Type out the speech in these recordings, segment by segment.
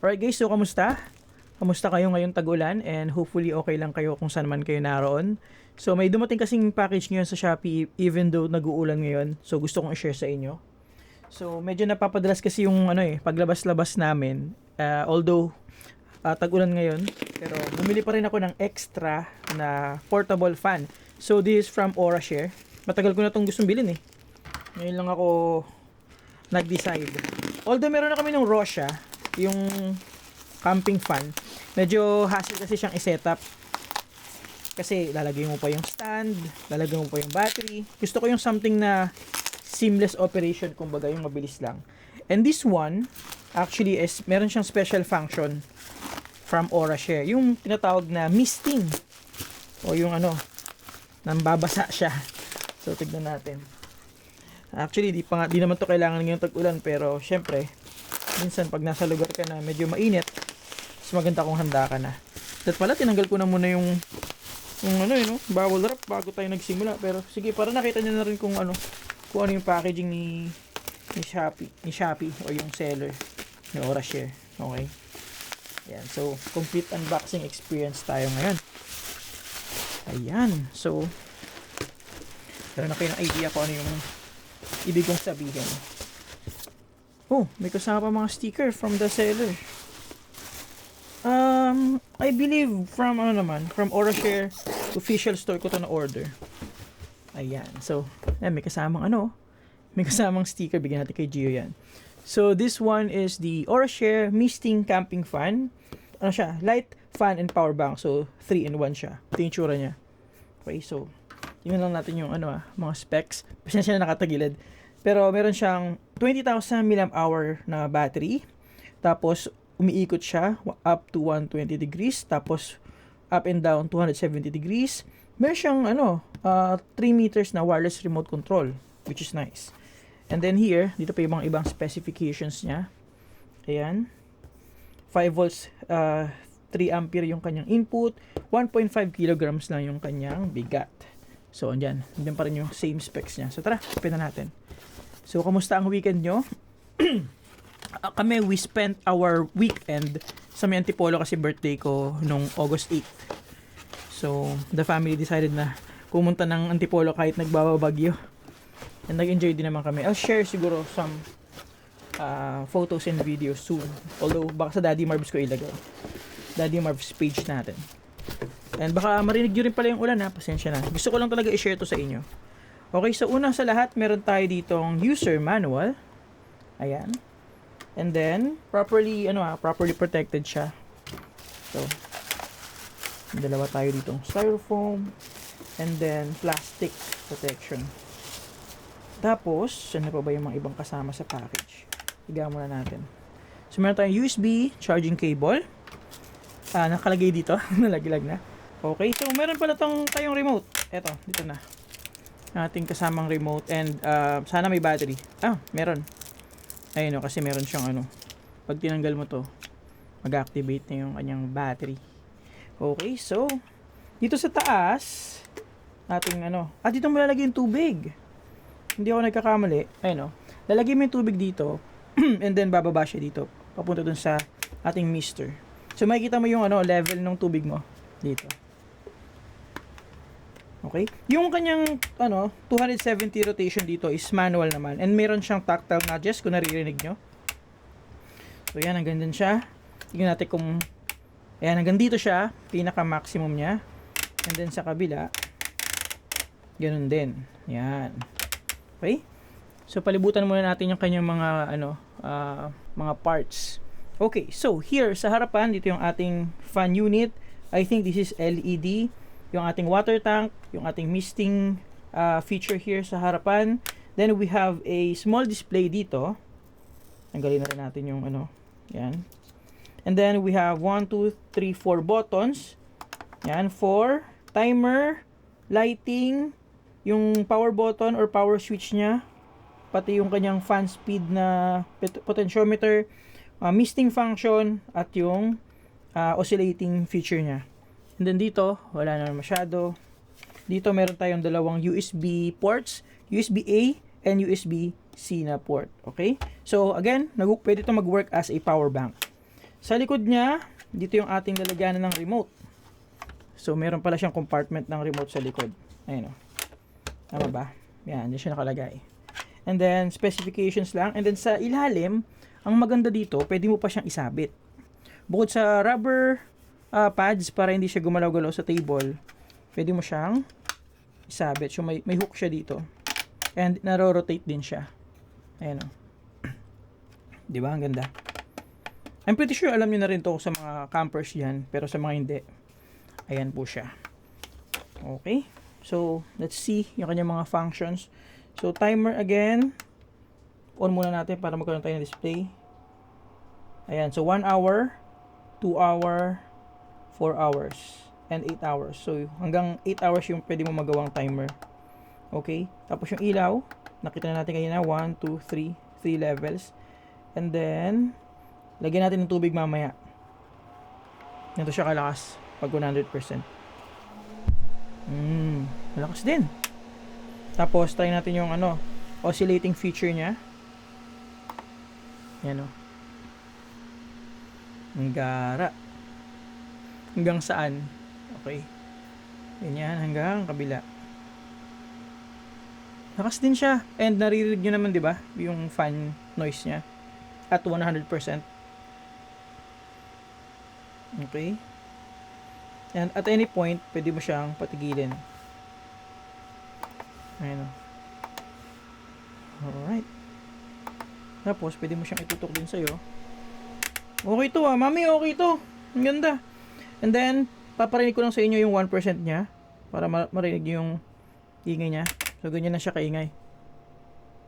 Alright guys, so kamusta? Kamusta kayo ngayong tag-ulan? And hopefully okay lang kayo kung saan man kayo naroon. So may dumating kasing package ngayon sa Shopee even though nag-uulan ngayon. So gusto kong i-share sa inyo. So medyo napapadalas kasi yung paglabas-labas namin. Although tag-ulan ngayon, pero bumili pa rin ako ng extra na portable fan. So this is from Orashare. Matagal ko na itong gustong bilhin eh. Ngayon lang ako nag-decide. Although meron na kami ng Rosha, yung camping fan. Medyo hassle kasi siyang i-setup. Kasi lalagay mo pa yung stand, lalagay mo pa yung battery. Gusto ko yung something na seamless operation, kumbaga yung mabilis lang. And this one, actually is, meron siyang special function from Orashare. Yung tinatawag na misting. O yung nambabasa siya. So, tignan natin. Actually, di naman to kailangan ngayong tag-ulan, pero syempre, minsan pag nasa lugar ka na medyo mainit, mas maganda kung handa ka na. At pala, tinanggal ko na muna yung bubble wrap bago tayo nagsimula. Pero sige, para nakita niyo na rin kung ano yung packaging ni Shopee o yung seller ni Orashare. Okay? Ayan, so complete unboxing experience tayo ngayon. Ayan, so meron na kayo ng idea kung ano yung ibig kong sabihin. Oh, may kasama pa mga sticker from the seller. I believe from Orashare official store ko to na order. Ayan. So, may kasamang sticker. Bigyan natin kay Gio yan. So, this one is the Orashare Misting Camping Fan. Ano siya? Light fan and power bank. So, 3-in-1 siya. Ito yung tsura niya. Okay, so, tingnan lang natin yung mga specs. Pasensya na nakatagilid. Pero meron siyang 20,000 mAh na battery. Tapos umiikot siya up to 120 degrees. Tapos up and down 270 degrees. Meron siyang 3 meters na wireless remote control, which is nice. And then here, dito pa yung mga ibang specifications niya. Ayan. 5 volts, 3 ampere yung kanyang input. 1.5 kilograms lang yung kanyang bigat. So, andyan. Andyan pa rin yung same specs niya. So, tara, open na natin. So, kamusta ang weekend nyo? Kami, we spent our weekend sa may Antipolo kasi birthday ko nung August 8. So, the family decided na pumunta ng Antipolo kahit nagbabagyo. And nag-enjoy din naman kami. I'll share siguro some photos and videos soon. Although, baka sa Daddy Marv's ko ilagay. Daddy Marv's page natin. And baka marinig nyo rin pala yung ulan ha. Pasensya na. Gusto ko lang talaga i-share to sa inyo. Okay, so una sa lahat, meron tayo ditong user manual. Ayan. And then, properly protected siya. So, dalawa tayo ditong styrofoam. And then, plastic protection. Tapos, ano pa ba yung mga ibang kasama sa package? Higa muna natin. So, meron tayong USB charging cable. Nakalagay dito. Nalaglag na. Okay, so meron pala tayong remote. Eto, dito na. Ating kasamang remote and sana may battery. Meron. Ayun kasi meron siyang pag tinanggal mo to, mag-activate na yung kanyang battery. Okay, so dito sa taas ating dito mo lalagay yung tubig. Hindi ako nagkakamali. Ayun lalagay mo yung tubig dito and then bababa siya dito papunta dun sa ating mister. So makikita mo yung level ng tubig mo dito. Okay? Yung kanyang 270 rotation dito is manual naman. And meron siyang tactile nudges kung naririnig nyo. So yan, hanggang din siya. Tingnan natin kung hanggang dito siya, pinaka maximum niya. And then sa kabila, ganun din. Yan. Okay? So palibutan muna natin yung kanyang mga mga parts. Okay, so here sa harapan, dito yung ating fan unit. I think this is LED. Yung ating water tank, yung ating misting feature here sa harapan. Then we have a small display dito. Tanggalin na rin natin yung yan. And then we have 1, 2, 3, 4 buttons. Yan, for timer, lighting, yung power button or power switch niya, pati yung kanyang fan speed na potentiometer, misting function, at yung oscillating feature niya. And then dito, wala na masyado. Dito meron tayong dalawang USB ports, USB-A and USB-C na port. Okay? So again, pwede ito mag-work as a power bank. Sa likod niya, dito yung ating lalagyanan ng remote. So, meron pala siyang compartment ng remote sa likod. Ayan o. Tama ba? Yan, dyan siya nakalagay. And then, specifications lang. And then, sa ilalim, ang maganda dito, pwede mo pa siyang isabit. Bukod sa rubber pads para hindi siya gumalaw-galaw sa table, pwede mo siyang isabit. So, may hook siya dito. And, naro-rotate din siya. Ayan o. Diba? Ang ganda. I'm pretty sure alam nyo na rin to sa mga campers yan. Pero sa mga hindi, ayan po siya. Okay. So, let's see yung kanyang mga functions. So, timer again. On muna natin para magkaroon tayo ng display. Ayan. So, 1 hour, 2 hour, 4 hours, and 8 hours. So, hanggang 8 hours yung pwede mo magawang timer. Okay. Tapos yung ilaw, nakita na natin kanina, 1, 2, 3, 3 levels. And then, lagyan natin ng tubig mamaya. Ganito siya kalakas pag 100%. Malakas din. Tapos, try natin yung oscillating feature niya. Yan o. Ang gara. Hanggang saan? Okay. Ganyan, hanggang kabila. Lakas din siya. And naririnig nyo naman, di ba? Yung fan noise niya. At 100%. Okay. And at any point, pwede mo siyang patigilin. Ayan o. Alright. Tapos, pwede mo siyang itutok din sa'yo. Okay to mami, okay to. Ang ganda. And then, paparinig ko lang sa inyo yung 1% niya. Para marinig yung ingay niya. So, ganyan lang siya kaingay.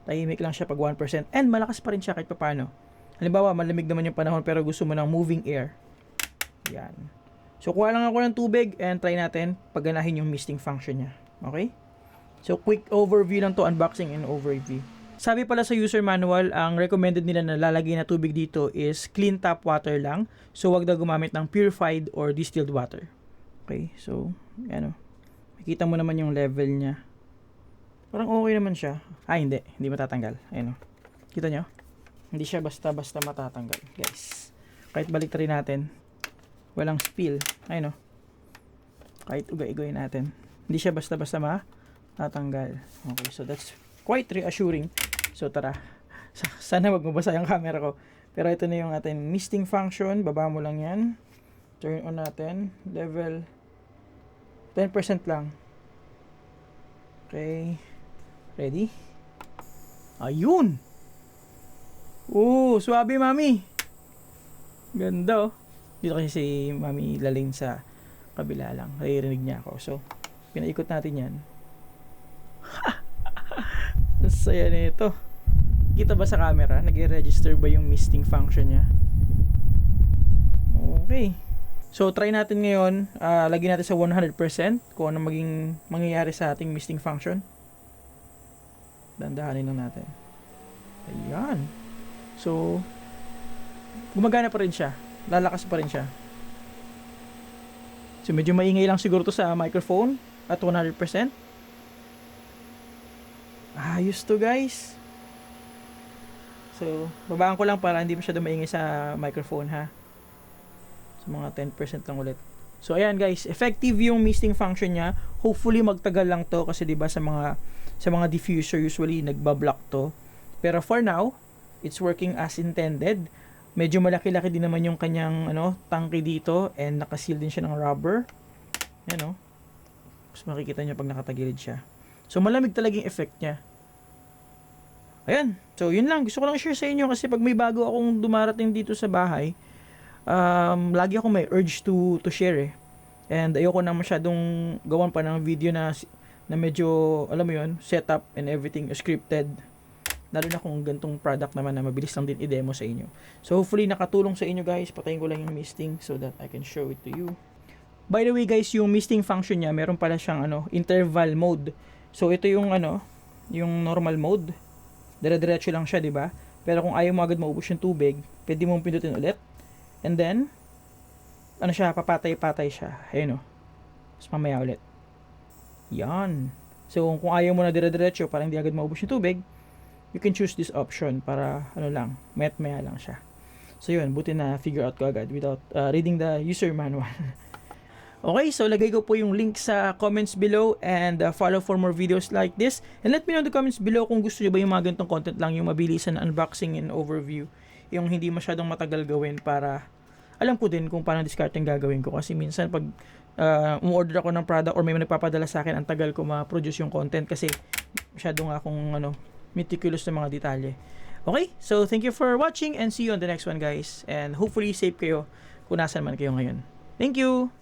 Tahimik lang siya pag 1%. And malakas pa rin siya kahit papano. Halimbawa, malamig naman yung panahon pero gusto mo ng moving air. Yan. So, kuha lang ako ng tubig and try natin pagganahin yung misting function niya. Okay? So, quick overview lang to, unboxing and overview. Sabi pala sa user manual, ang recommended nila na lalagay na tubig dito is clean tap water lang. So, wag daw gumamit ng purified or distilled water. Okay? So, ano. Makita mo naman yung level niya. Parang okay naman siya. Hindi. Hindi matatanggal. Ayan o. Kita nyo? Hindi siya basta-basta matatanggal, guys. Kahit balik rin natin, walang spill. Ayun o. Kahit ugay-ugay natin, hindi siya basta-basta matatanggal. Okay, so that's quite reassuring. So tara, sana wag mabasa yung camera ko. Pero ito na yung ating misting function. Baba mo lang yan. Turn on natin. Level 10% lang. Okay. Ready? Ayun! Suwabe mami. Ganda oh. Dito kasi si mami Lalane sa kabila lang. Naririnig niya ako. So, pinaikot natin yan. Ang saya nito. Kita ba sa camera? Nag-register ba yung misting function niya? Okay. So, try natin ngayon. Lagyan natin sa 100% kung ano maging mangyayari sa ating misting function. Dandahanin lang natin. Ayan. So, gumagana pa rin siya. Lalakas pa rin siya. So, medyo maingay lang siguro to sa microphone at 100%. Ayos to, guys. So, babaan ko lang para hindi masyado maingay sa microphone, ha. So, mga 10% lang ulit. So, ayan, guys. Effective yung misting function niya. Hopefully, magtagal lang to kasi diba sa mga diffuser usually nagbablock to. Pero for now, it's working as intended. Medyo malaki-laki din naman yung kanyang tangke dito and nakaseal din siya ng rubber. Ayan o. Mas makikita nyo pag nakatagilid siya. So malamig talaga yung effect niya. Ayan. So yun lang. Gusto ko lang share sa inyo kasi pag may bago akong dumarating dito sa bahay, lagi ako may urge to share eh. And ayoko na masyadong gawan pa ng video na medyo, alam mo yun, setup and everything scripted. Lalo na kung gantong product naman na mabilis lang din i-demo sa inyo. So hopefully nakatulong sa inyo guys. Patayin ko lang yung misting so that I can show it to you. By the way guys, yung misting function niya, meron pala siyang interval mode. So ito yung yung normal mode. Dire-diretso lang siya, 'di ba? Pero kung ayaw mo agad maubos yung tubig, pwede mong pindutin ulit. And then siya, papatay-patay siya. Ayun Tapos mamaya ulit. Yan. So kung ayaw mo na dire-diretso para hindi agad maubos yung tubig, you can choose this option para maya lang siya. So yun, buti na figure out ko agad without reading the user manual. Okay, so lagay ko po yung link sa comments below and follow for more videos like this. And let me know in the comments below kung gusto nyo ba yung mga ganitong content lang, yung mabilisan na unboxing and overview. Yung hindi masyadong matagal gawin para alam ko din kung paano discarding gagawin ko. Kasi minsan pag umorder ako ng product or may nagpapadala sa akin, ang tagal ko ma-produce yung content kasi masyado nga akong meticulous na mga detalye. Okay, so thank you for watching and see you on the next one guys. And hopefully safe kayo kung nasan man kayo ngayon. Thank you!